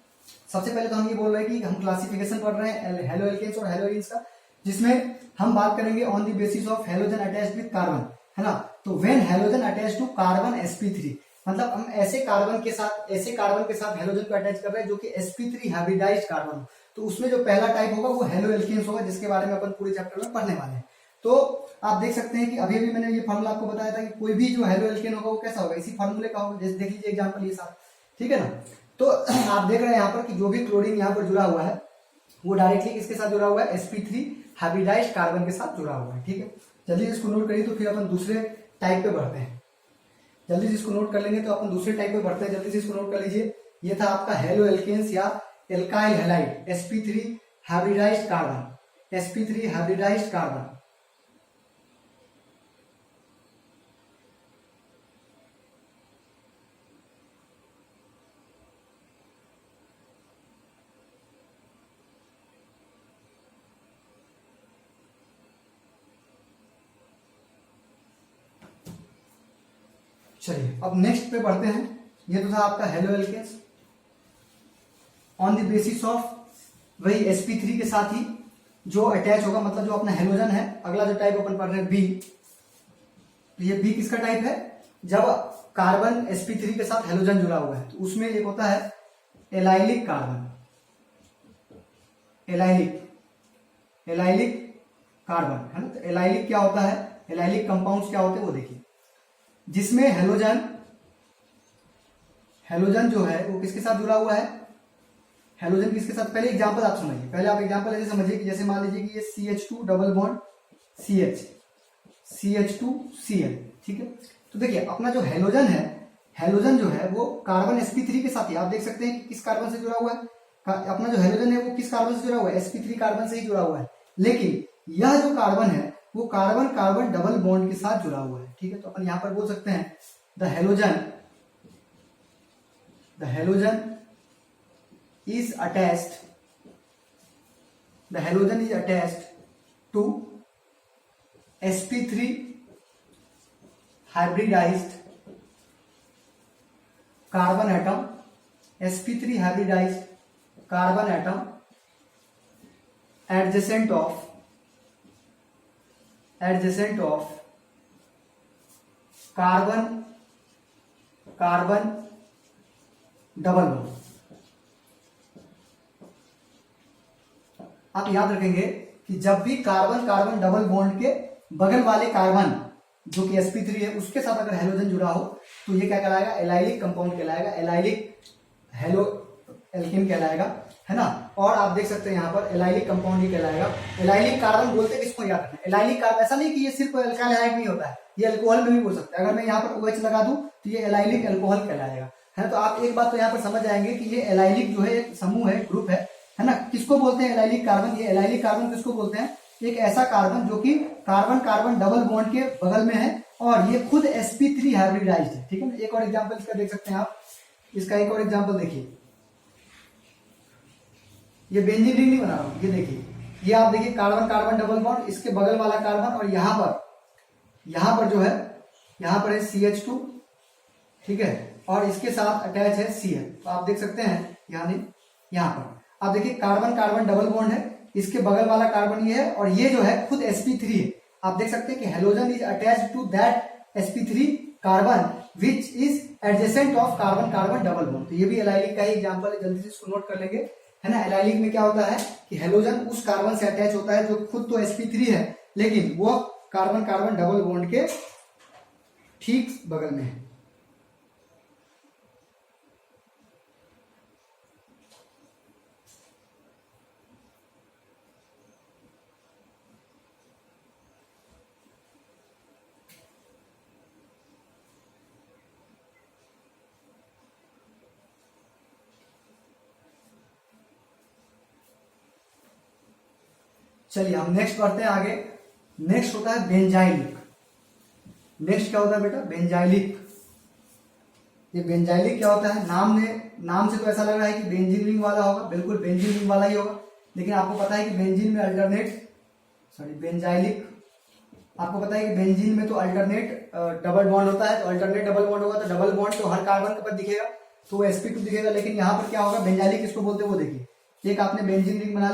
सबसे पहले तो हम ये बोल रहे हैं कि हम क्लासिफिकेशन पढ़ रहे हैं हेलो एल्केन्स और हेलो एरीन्स का, जिसमें हम बात करेंगे on the basis of halogen attached with carbon, है ना। तो when halogen attached to carbon sp3, मतलब हम ऐसे कार्बन के साथ हेलोजन को अटैच कर रहे हैं जो कि sp3 हाइब्रिडाइज्ड कार्बन हो, तो उसमें जो पहला टाइप होगा वो हेलो एल्केन्स होगा, जिसके बारे में अपन पूरे चैप्टर में पढ़ने वाले हैं। तो आप देख सकते हैं कि अभी अभी मैंने ये फॉर्मूला आपको बताया था कि कोई भी जो हेलो एल्केन होगा वो कैसा होगा, इसी फॉर्मूले का होगा। जैसे देख लीजिए एग्जांपल ये साथ, ठीक है ना। तो आप देख रहे हैं यहाँ पर कि जो भी क्लोरीन यहाँ पर जुड़ा हुआ है वो डायरेक्टली किसके साथ जुड़ा हुआ है, sp3 हाइब्रिडाइज्ड कार्बन के साथ जुड़ा हुआ है, ठीक है। जल्दी इसको नोट करिए, तो फिर अपन दूसरे टाइप पे बढ़ते हैं। जल्दी से इसको नोट कर लेंगे तो अपन दूसरे टाइप पे बढ़ते हैं। जल्दी से इसको नोट कर लीजिए, ये था आपका हेलो एल्केन्स या alkyl halide, sp3 hybridized carbon. चलिए अब नेक्स्ट पे बढ़ते हैं। ये तो था आपका halo alkanes on the basis of वही sp3 के साथ ही जो अटैच होगा, मतलब जो अपना हेलोजन है। अगला जो टाइप अपन पढ़ रहे हैं बी, तो ये बी किसका टाइप है, जब कार्बन sp3 के साथ हेलोजन जुड़ा हुआ है, तो उसमें एक होता है एलाइलिक कार्बन, एलाइलिक कार्बन, है ना। तो एलाइलिक क्या होता है, एलाइलिक कंपाउंड्स क्या होते हैं वो देखिए, जिसमें हेलोजन जो है वो किसके साथ जुड़ा हुआ है, हेलोजन किसके साथ, पहले एग्जांपल आप सुनिए, पहले आप एग्जांपल ऐसे समझिए कि जैसे मान लीजिए कि ये CH2 डबल बॉन्ड CH2Cl, ठीक है। तो देखिए अपना जो हेलोजन जो है वो कार्बन sp3 के साथ ही, आप देख सकते हैं कि किस कार्बन से जुड़ा हुआ है, अपना जो हेलोजन है वो किस कार्बन से जुड़ा हुआ है, sp3 कार्बन से ही जुड़ा हुआ है। लेकिन यह जो कार्बन है वो कार्बन डबल बॉन्ड के साथ जुड़ा हुआ है, ठीक है। तो अपन यहां पर बोल सकते हैं the halogen is attached to sp3 hybridized carbon atom, sp3 hybridized carbon atom adjacent of carbon double bond. आप याद रखेंगे कि जब भी कार्बन डबल बॉन्ड के बगल वाले कार्बन जो कि sp3 है उसके साथ अगर हेलोजन जुड़ा हो तो ये क्या कहलाएगा, एलाइलिक कंपाउंड कहलाएगा, एलाइलिक हेलो एल्केन कहलाएगा, है ना। और आप देख सकते हैं यहाँ पर एलाइलिक कंपाउंड ही कहलाएगा। एलाइलिक कार्बन बोलते हैं किसको, याद रखना, एलाइलिक कार्बन ऐसा नहीं कि ये सिर्फ अल्काइल हैलाइड नहीं होता है, ये अल्कोहल में भी बोल सकते हैं। अगर मैं यहाँ पर OH लगा दूं तो ये एलाइलिक अल्कोहल कहलाएगा, है ना। तो आप एक बात तो यहाँ पर समझ जाएंगे कि ये एलाइलिक जो है एक समूह है, ग्रुप है ना। किसको बोलते हैं एलाइलिक कार्बन, ये एलाइलिक कार्बन किसको बोलते हैं, एक ऐसा कार्बन जो कि कार्बन कार्बन डबल बॉन्ड के बगल में है और ये खुद sp3 हाइब्रिडाइज्ड है, ठीक है। एक और एग्जांपल इसका देख सकते हैं आप, इसका एक और एग्जांपल देखिए, ये बेंजीन रिंग नहीं बना रहा हूं, ये देखिए, ये आप देखिए कार्बन कार्बन डबल बॉन्ड, इसके बगल वाला कार्बन और यहां पर जो है, यहां पर है CH2, ठीक है, और इसके साथ अटैच है Cl। तो आप देख सकते हैं यहाँ पर आप देखिए कार्बन कार्बन डबल बॉन्ड है, इसके बगल वाला कार्बन ये है और ये जो है खुद sp3 है। आप देख सकते हैं कि halogen is attached to that sp3 carbon which is adjacent of carbon carbon double bond. तो ये भी एलाइलिक का ही एग्जांपल है, जल्दी से इसको नोट कर लेंगे, है ना। एलाइलिक में क्या होता है कि हेलोजन उस कार्बन से अटैच होता है जो खुद तो sp3 है लेकिन वो कार्बन कार्बन डबल बॉन्ड के ठीक बगल में है। चलिए हम नेक्स्ट बढ़ते हैं आगे। नेक्स्ट होता है बेंजाइलिक। नेक्स्ट क्या होता है बेटा, बेंजाइलिक। ये बेंजाइलिक क्या होता है, नाम से तो ऐसा लग रहा है कि बेंजीन रिंग वाला होगा, बिल्कुल बेंजीन रिंग वाला ही होगा, लेकिन आपको पता है कि बेंजीन में बेंजाइलिक, आपको पता है कि बेंजीन में तो अल्टरनेट डबल बॉन्ड होता है, तो अल्टरनेट डबल बॉन्ड होगा तो डबल बॉन्ड तो हर कार्बन के पर दिखेगा, तो वो sp2 दिखेगा। लेकिन यहाँ पर क्या होगा, बेंजाइलिक किसको बोलते हैं वो देखिए, एक आपने बेंजीन रिंग बना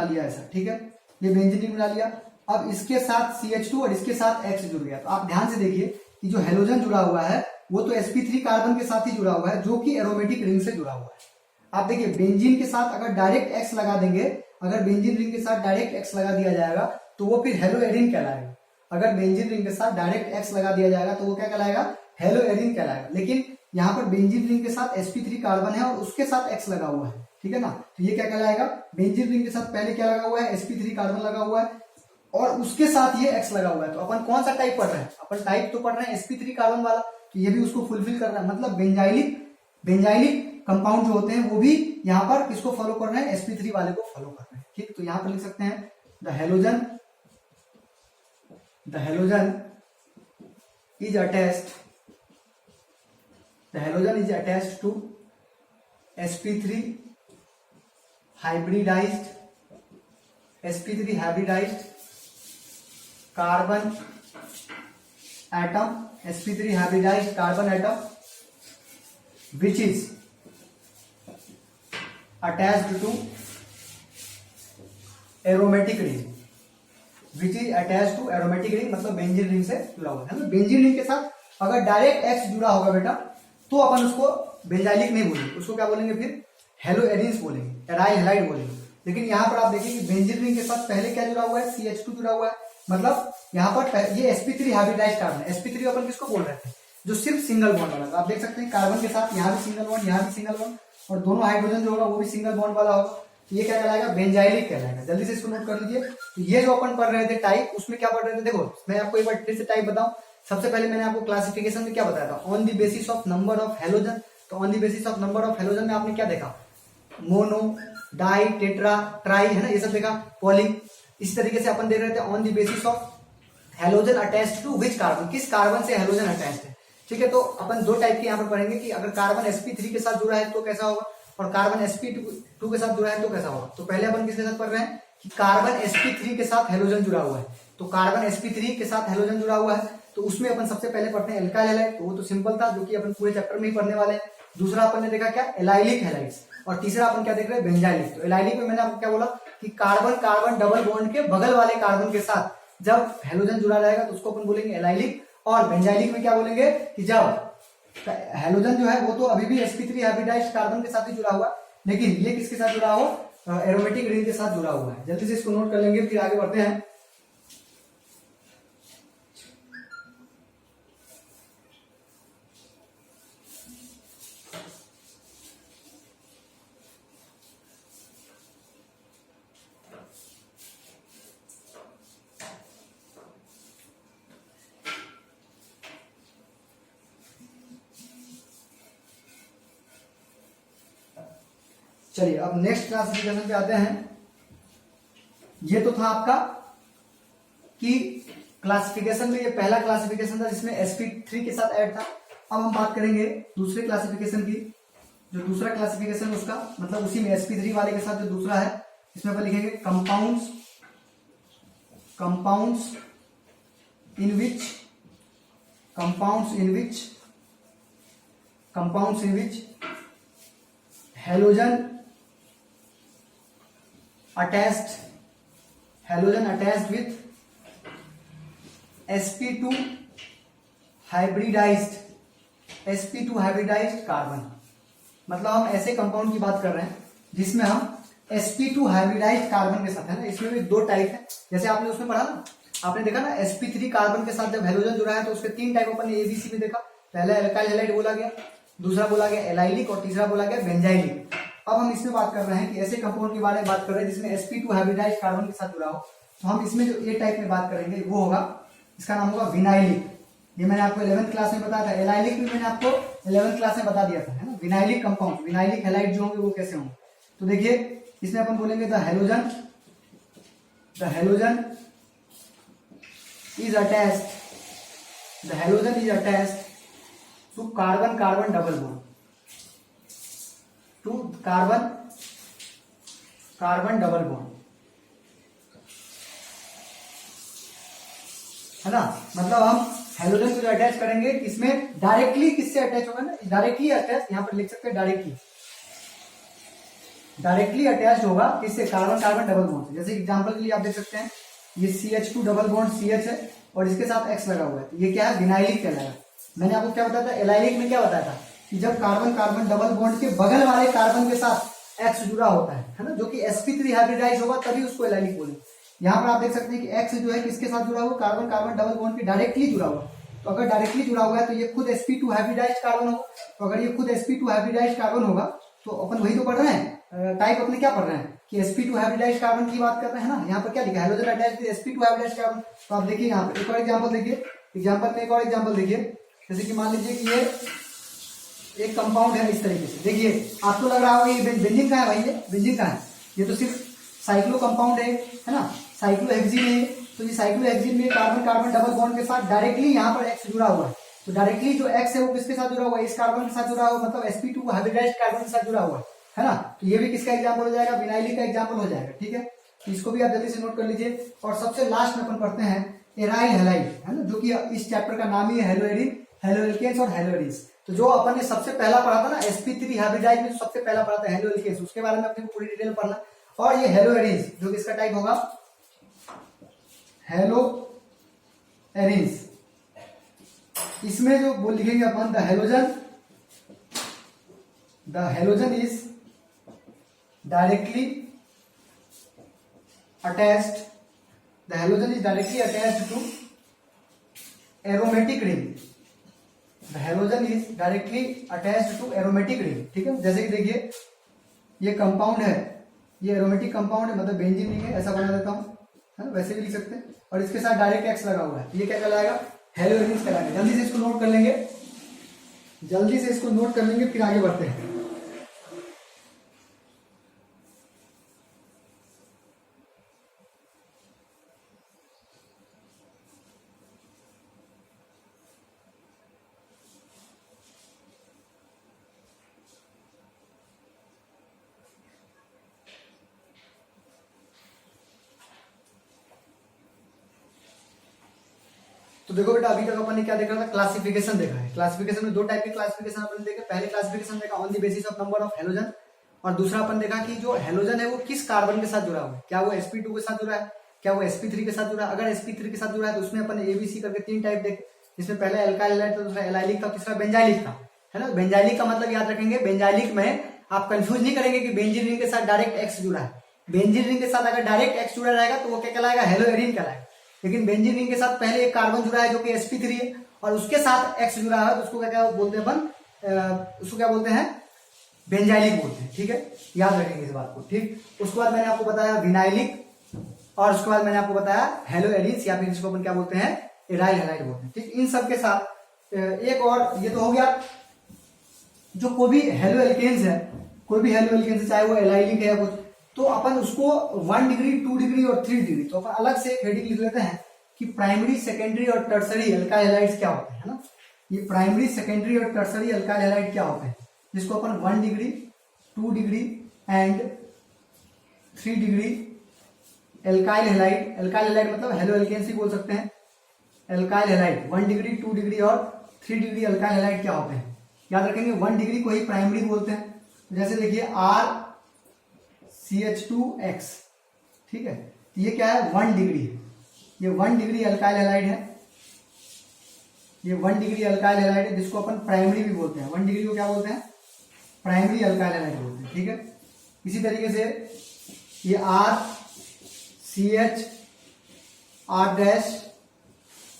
लिया, ऐसा, ठीक है, ये बेंजीन रिंग बना लिया। अब इसके साथ CH2 और इसके साथ X जुड़ गया। तो आप ध्यान से देखिए कि जो हेलोजन जुड़ा हुआ है वो तो sp3 कार्बन के साथ ही जुड़ा हुआ है जो कि एरोमेटिक रिंग से जुड़ा हुआ है। आप देखिए बेंजीन के साथ अगर डायरेक्ट X लगा देंगे, अगर बेंजीन रिंग के साथ डायरेक्ट X लगा दिया जाएगा तो वो फिर हेलो एरिन कहलाएगा। अगर बेंजीन रिंग के साथ डायरेक्ट X लगा दिया जाएगा तो वो क्या कहलाएगा, हेलो एरिन कहलाएगा। लेकिन यहाँ पर बेंजीन रिंग के साथ sp3 कार्बन है और उसके साथ X लगा हुआ है, ठीक है ना। तो ये क्या कहलाएगा, बेंजीन रिंग के साथ पहले क्या लगा हुआ है, sp3 कार्बन लगा हुआ है और उसके साथ ये X लगा हुआ है। तो अपन कौन सा टाइप पढ़ रहे हैं, अपन टाइप तो पढ़ रहे हैं sp3 कार्बन वाला, तो ये भी उसको फुलफिल कर रहा है। मतलब बेंजाइलिक कंपाउंड जो होते हैं वो भी यहाँ पर किसको फॉलो कर रहे हैं, sp3 वाले को फॉलो कर रहे हैं, ठीक। तो यहाँ पर लिख सकते हैं the halogen is attached to sp3 hybridized carbon atom, sp3 hybridized carbon atom which is attached to aromatic ring, मतलब बेंजीन रिंग से जुड़ा हुआ है ना। बेंजीन रिंग के साथ अगर डायरेक्ट X जुड़ा होगा बेटा तो अपन उसको बेंजाइलिक नहीं बोलेंगे, उसको क्या बोलेंगे, फिर हेलो एरिन्स बोलेंगे, एराइल हैलाइड बोलेंगे। लेकिन यहाँ पर आप देखिए कि बेंजीन रिंग के साथ पहले क्या जुड़ा हुआ है, CH2 जुड़ा हुआ है, मतलब यहाँ पर ये sp3 हाइब्रिडाइज्ड कार्बन है। sp3 अपन किसको बोल रहे थे, जो सिर्फ सिंगल बॉन्ड वाला। तो आप देख सकते हैं कार्बन के साथ यहाँ भी सिंगल बॉन्ड, यहाँ भी सिंगल बॉन्ड और दोनों हाइड्रोजन जो होगा वो भी सिंगल बॉन्ड वाला होगा। तो ये क्या कहलाएगा, बेंजाइलिक कहलाएगा। जल्दी से इसको नोट कर लीजिए। तो ये जो अपन पढ़ रहे थे टाइप, उसमें क्या पढ़ रहे थे, देखो मैं आपको एक बार फिर से टाइप बताऊं। सबसे पहले मैंने आपको क्लासिफिकेशन में क्या बताया था, on the basis of number of halogen. तो on the basis of number of halogen में आपने क्या देखा, मोनो, डाई, टेट्रा, ट्राई, है ना, ये सब देखा, पॉली। इस तरीके से अपन देख रहे थे on the basis of halogen attached to which carbon, किस कार्बन से हेलोजन अटैच्ड है, ठीक है। तो अपन दो टाइप के यहाँ पर पढ़ेंगे कि अगर कार्बन sp3 के साथ जुड़ा है तो कैसा होगा और कार्बन sp2 के साथ जुड़ा है तो कैसा होगा। तो पहले अपन किसके साथ पढ़ रहे हैं कि कार्बन sp3 के साथ हेलोजन जुड़ा हुआ है। तो कार्बन sp3 के साथ हेलोजन जुड़ा हुआ है तो उसमें अपन सबसे पहले पढ़ते हैं एल्काइल हैलाइड, तो वो तो सिंपल था जो कि अपन पूरे चैप्टर में ही पढ़ने वाले हैं। दूसरा अपन ने देखा क्या, एलाइलिक हैलाइड्स, और तीसरा अपन क्या देख रहे हैं, बेंजाइलिक। तो एलाइलिक में मैंने आपको क्या बोला कि कार्बन कार्बन डबल बॉन्ड के बगल वाले कार्बन के साथ जब हेलोजन जुड़ा रहेगा तो उसको अपन बोलेंगे एलाइलिक। और बेंजाइलिक में क्या बोलेंगे कि जब हेलोजन जो है वो तो अभी भी sp3 हाइब्रिडाइज्ड कार्बन के साथ ही जुड़ा हुआ है, लेकिन ये किसके साथ जुड़ा हो, एरोमेटिक रिंग के साथ जुड़ा हुआ है। जल्दी से इसको नोट कर लेंगे, फिर आगे बढ़ते हैं। चलिए अब नेक्स्ट क्लासिफिकेशन पे आते हैं। ये तो था आपका कि क्लासिफिकेशन में ये पहला क्लासिफिकेशन था जिसमें sp3 के साथ ऐड था। अब हम बात करेंगे दूसरे क्लासिफिकेशन की। जो दूसरा क्लासिफिकेशन उसका मतलब उसी में sp3 वाले के साथ जो दूसरा है, इसमें अपन लिखेंगे compounds in which halogen attached with sp2 hybridised carbon. मतलब हम ऐसे कंपाउंड की बात कर रहे हैं जिसमें हम sp2 हाइब्रिडाइज्ड कार्बन के साथ है ना, इसमें भी दो टाइप है। जैसे आपने उसमें पढ़ा ना, आपने देखा ना sp3 कार्बन के साथ जब हेलोजन जुड़ा है तो उसके तीन टाइप अपन ने एबीसी में देखा। पहला एल्काइल हैलाइड बोला गया, दूसरा बोला गया एलाइलिक और तीसरा बोला गया बेंजाइलिक। अब हम इसमें बात कर रहे हैं कि ऐसे कंपाउंड के बारे में बात कर रहे हैं जिसमें sp2 हाइब्रिडाइज्ड कार्बन के साथ जुड़ा हो। तो हम इसमें जो ए टाइप में बात करेंगे वो होगा, इसका नाम होगा विनाइलिक। ये मैंने आपको 11th क्लास में बताया था। एलाइलिक भी मैंने आपको 11th क्लास में बता दिया था, है ना। विनाइलिक कंपाउंड, विनाइलिक हैलाइड जो होंगे वो कैसे होंगे, तो देखिए इसमें अपन बोलेंगे the halogen is attached to carbon double bond, to carbon double bond, है ना। मतलब हम हेलोजन को जो अटैच करेंगे इसमें डायरेक्टली किससे अटैच होगा ना, डायरेक्टली अटैच, यहां पर लिख सकते हैं डायरेक्टली अटैच होगा किससे, कार्बन डबल बॉन्ड से। जैसे एग्जांपल के लिए आप देख सकते हैं ये CH2 डबल बॉन्ड CH है और इसके साथ X लगा हुआ है, तो ये क्या है, विनाइलिक कहलाएगा। मैंने आपको क्या बताया था, एलाइलिक में क्या बताया था कि जब कार्बन डबल बॉन्ड के बगल वाले कार्बन के साथ X जुड़ा होता है ना, जो कि sp3 हाइब्रिडाइज होगा तभी उसको एलाइलिक बोलेंगे। यहाँ पर आप देख सकते हैं कि X जो है किसके साथ जुड़ा हुआ, कार्बन डबल बॉन्ड के डायरेक्टली जुड़ा हुआ। तो अगर डायरेक्टली जुड़ा हुआ है तो ये खुद sp2 हाइब्रिडाइज कार्बन होगा। तो अगर ये खुद sp2 हाइब्रिडाइज कार्बन होगा तो अपन वही तो पढ़ रहे हैं, टाइप अपने क्या पढ़ रहे हैं कि sp2 हाइब्रिडाइज कार्बन की बात कर रहे हैं ना। यहाँ पर क्या लिखा है, halogen attached with sp2 hybridize carbon. तो आप देखिए यहाँ पर एक और एग्जांपल देखिए, एक और एग्जांपल देखिए। जैसे कि मान लीजिए कि ये एक कंपाउंड है इस तरीके से, देखिए आपको लग रहा होगा ये बेंजीन का है भाई, ये बेंजीन का है, ये तो सिर्फ साइक्लो कंपाउंड है ना, साइक्लोहेक्सीन है। तो ये साइक्लोहेक्सीन में कार्बन डबल बॉन्ड के साथ डायरेक्टली यहाँ पर X जुड़ा हुआ है। तो डायरेक्टली जो X है वो किसके साथ जुड़ा हुआ है, इस कार्बन के साथ जुड़ा हुआ, मतलब sp2 हाइब्रिडाइज्ड कार्बन के साथ जुड़ा हुआ है ना। तो ये भी किसका एग्जांपल हो जाएगा, विनाइलिक का एग्जांपल हो जाएगा। ठीक है, तो इसको भी आप जल्दी से नोट कर लीजिए। और सबसे लास्ट में अपन पढ़ते हैं एराइल हैलाइड, है ना, जो कि इस चैप्टर का नाम ही है हेलोएल्केन्स और हेलोएरिन्स। तो जो अपन ने सबसे पहला पढ़ा था ना sp3 हाइब्रिडाइज्ड में, सबसे पहला पढ़ा था हेलोएल्केन्स, उसके बारे में अपने को पूरी डिटेल पढ़ना। और ये हेलोएरिन्स जो कि इसका टाइप होगा हेलोएरिन्स, इसमें जो वो लिखेंगे अपन the halogen is directly attached to aromatic ring. The halogen is directly attached to aromatic ring. ठीक है, जैसे कि देखिए ये कंपाउंड है, ये एरोमेटिक कंपाउंड है, मतलब बेंजीन रिंग है, ऐसा बना देता हूं, है ना, वैसे भी लिख सकते हैं। और इसके साथ डायरेक्ट X लगा हुआ है, ये क्या कहलाएगा, हेलोएरिन्स कहलाएगा। जल्दी से इसको नोट कर लेंगे, फिर आगे बढ़ते हैं। तो देखो बेटा, अभी तक अपन ने क्या देखा था, क्लासिफिकेशन देखा है। क्लासिफिकेशन में दो टाइप के क्लासिफिकेशन अपन देखे। पहले क्लासिफिकेशन देखा on the basis of number of halogen, और दूसरा अपन देखा कि जो हेलोजन है वो किस कार्बन के साथ जुड़ा हुआ है, क्या वो sp2 के साथ जुड़ा है, क्या वो sp3 के साथ जुड़ा है। अगर sp3 के साथ जुड़ा है तो उसमें अपन ने ABC करके तीन टाइप देखे, जिसमें पहले एल्काइल हैलाइड था, दूसरा एलाइलिक था, तीसरा बेंजाइलिक था, है ना। बेंजाइलिक का मतलब याद रखेंगे, बेंजाइलिक में आप कंफ्यूज नहीं करेंगे कि बेंजीन रिंग के साथ डायरेक्ट X जुड़ा है। बेंजीन रिंग के साथ अगर डायरेक्ट X जुड़ा रहेगा तो वो क्या कहलाएगा, हेलोएरिन कहलाएगा। लेकिन बेंजीन रिंग के साथ पहले एक कार्बन जुड़ा है जो कि sp3 है, और उसके साथ X जुड़ा है तो उसको क्या बोलते हैं अपन, उसको क्या बोलते हैं, बेंजाइलिक बोलते हैं। ठीक है, याद रखेंगे इस बात को। ठीक, उसके बाद मैंने आपको बताया विनाइलिक, और उसके बाद मैंने आपको बताया हेलोएरिन्स, या फिर जिसको अपन क्या बोलते हैं, एराइल हैलाइड बोलते हैं। ठीक, इन सब के साथ एक और ये तो हो गया जो कोई भी हेलोएल्केन्स है, कोई भी हेलो एल्केन से, चाहे वो एलाइलिक है या कुछ, तो अपन उसको 1 डिग्री, 2 डिग्री और 3 डिग्री, तो अपन अलग से हेडिंग लिख लेते हैं कि प्राइमरी, सेकेंडरी और टर्सरी अल्काइल हैलाइड्स क्या होते हैं, है ना। ये प्राइमरी, सेकेंडरी और टर्सरी अल्काइल हैलाइड क्या होते हैं, जिसको अपन 1 degree, 2 degree and 3 degree alkyl halide, alkyl halide मतलब हेलो एल्केन्स ही बोल सकते हैं। एल्काइल हैलाइड 1 डिग्री, 2 डिग्री और 3 डिग्री एल्काइल हैलाइड क्या होते हैं, याद रखेंगे 1 डिग्री को ही प्राइमरी बोलते हैं। जैसे देखिए RCH2X, ठीक है, तो ये क्या है 1 डिग्री है, ये 1 डिग्री अल्काइल हैलाइड है, ये 1 डिग्री अल्काइल हैलाइड है, जिसको अपन प्राइमरी भी बोलते हैं। 1 डिग्री को क्या बोलते हैं, प्राइमरी अल्काइल हैलाइड बोलते हैं, ठीक है। इसी तरीके से ये RCH R'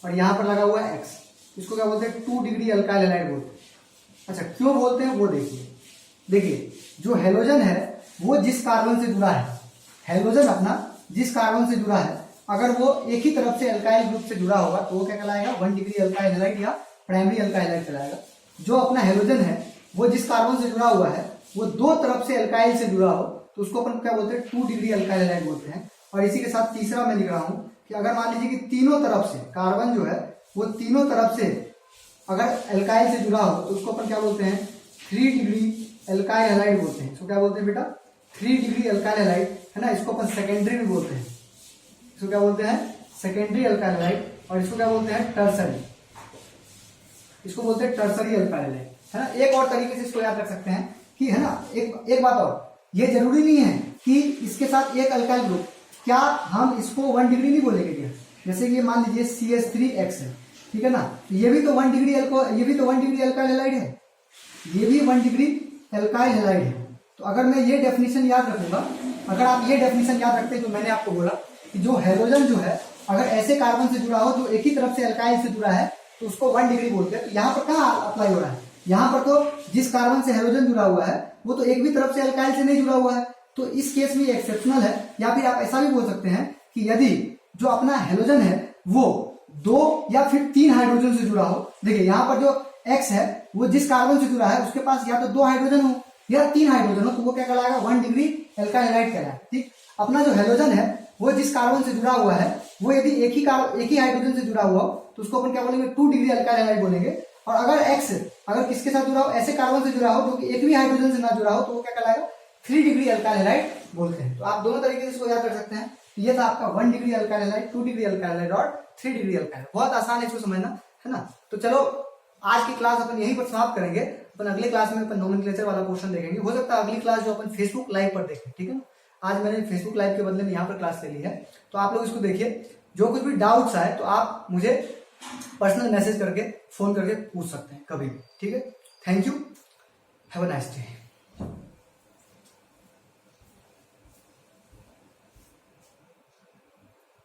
और यहां पर लगा हुआ है X, इसको क्या बोलते हैं 2 डिग्री अल्काइल हैलाइड बोलते हैं। अच्छा, क्यों बोलते हैं वो देखिए जो हेलोजन है वो जिस कार्बन से जुड़ा है, हेलोजन अपना जिस कार्बन से जुड़ा है, अगर वो एक ही तरफ से अल्काइल ग्रुप से जुड़ा होगा तो वो क्या कहलाएगा 1 डिग्री अल्काइल हैलाइड या प्राइमरी अल्काइल हैलाइड कहलाएगा। जो अपना हेलोजन है वो जिस कार्बन से जुड़ा हुआ है वो दो तरफ से अल्काइल से जुड़ा हो तो उसको अपन क्या बोलते हैं 2 डिग्री अल्काइल हैलाइड बोलते हैं। और इसी के साथ तीसरा मैं लिख रहा हूं कि अगर मान लीजिए कि तीनों तरफ से कार्बन जो है वो तीनों तरफ से अगर अल्काइल से जुड़ा हो तो उसको अपन क्या बोलते हैं 3 डिग्री अल्काइल हैलाइड बोलते हैं। इसको क्या बोलते हैं बेटा 3 डिग्री अल्काइल हैलाइड, है ना। इसको अपन सेकेंडरी भी बोलते हैं, इसको क्या बोलते हैं सेकेंडरी अल्काइल हैलाइड, और इसको क्या बोलते हैं टर्सरी, इसको बोलते हैं टर्सरी अल्काइल हैलाइड, है ना। एक और तरीके से इसको याद रख सकते हैं कि, है ना, एक बात और, ये जरूरी नहीं है कि इसके साथ एक अल्काइल ग्रुप, क्या हम इसको 1 डिग्री नहीं बोलेंगे क्या, जैसे कि ये मान लीजिए CH3X है, ठीक है ना, ये भी तो 1 डिग्री ये भी तो 1 डिग्री अल्काइल हैलाइड है, ये भी 1 डिग्री अल्काइल हैलाइड है। तो अगर मैं ये डेफिनेशन याद रखूंगा, अगर आप ये डेफिनेशन याद रखते हैं जो मैंने आपको बोला कि जो हेलोजन जो है अगर ऐसे कार्बन से जुड़ा हो जो एक ही तरफ से अल्काइल से जुड़ा है तो उसको 1 डिग्री बोलते हैं। तो यहाँ पर कहाँ अप्लाई हो रहा है, यहाँ पर तो जिस कार्बन से हेलोजन जुड़ा हुआ है वो तो एक भी तरफ से अल्काइल से नहीं जुड़ा हुआ है, तो इस केस में एक्सेप्शनल है। या फिर आप ऐसा भी बोल सकते हैं कि यदि जो अपना हेलोजन है वो 2 या फिर 3 हाइड्रोजन से जुड़ा हो, देखिए यहाँ पर जो X है वो जिस कार्बन से जुड़ा है उसके पास या तो 2 हाइड्रोजन हो या 3 हाइड्रोजन हो, तो वो क्या कहलाएगा 1 डिग्री अल्काइल हैलाइड कहलाएगा, ठीक। अपना जो हेलोजन है वो जिस कार्बन से जुड़ा हुआ है वो यदि एक ही हाइड्रोजन से जुड़ा हुआ हो तो उसको अपन क्या बोलेंगे 2 डिग्री अल्काइल हैलाइड बोलेंगे। और अगर X अगर किसके साथ जुड़ा हो, ऐसे कार्बन से जुड़ा हो जो कि एक भी हाइड्रोजन से ना जुड़ा हो, तो वो क्या कहलाएगा 3 डिग्री अल्काइल हैलाइड बोलते हैं। तो आप दोनों तरीके से इसको याद कर सकते हैं। ये था आपका 1 degree alkyl halide, 2 degree alkyl halide और 3 डिग्री अल्काइल। बहुत आसान है इसको समझना, है ना। तो चलो आज की क्लास अपन यहीं पर समाप्त करेंगे। अपन अगले क्लास में अपन नोमेनक्लेचर वाला पोर्शन देखेंगे। हो सकता है अगली क्लास जो अपन फेसबुक लाइव पर देखें, ठीक है ना। आज मैंने फेसबुक लाइव के बदले में यहाँ पर क्लास ले ली है, तो आप लोग इसको देखिए। जो कुछ भी डाउट्स आए तो आप मुझे पर्सनल मैसेज करके, फोन करके पूछ सकते हैं कभी भी, ठीक है। Thank you, have a nice day.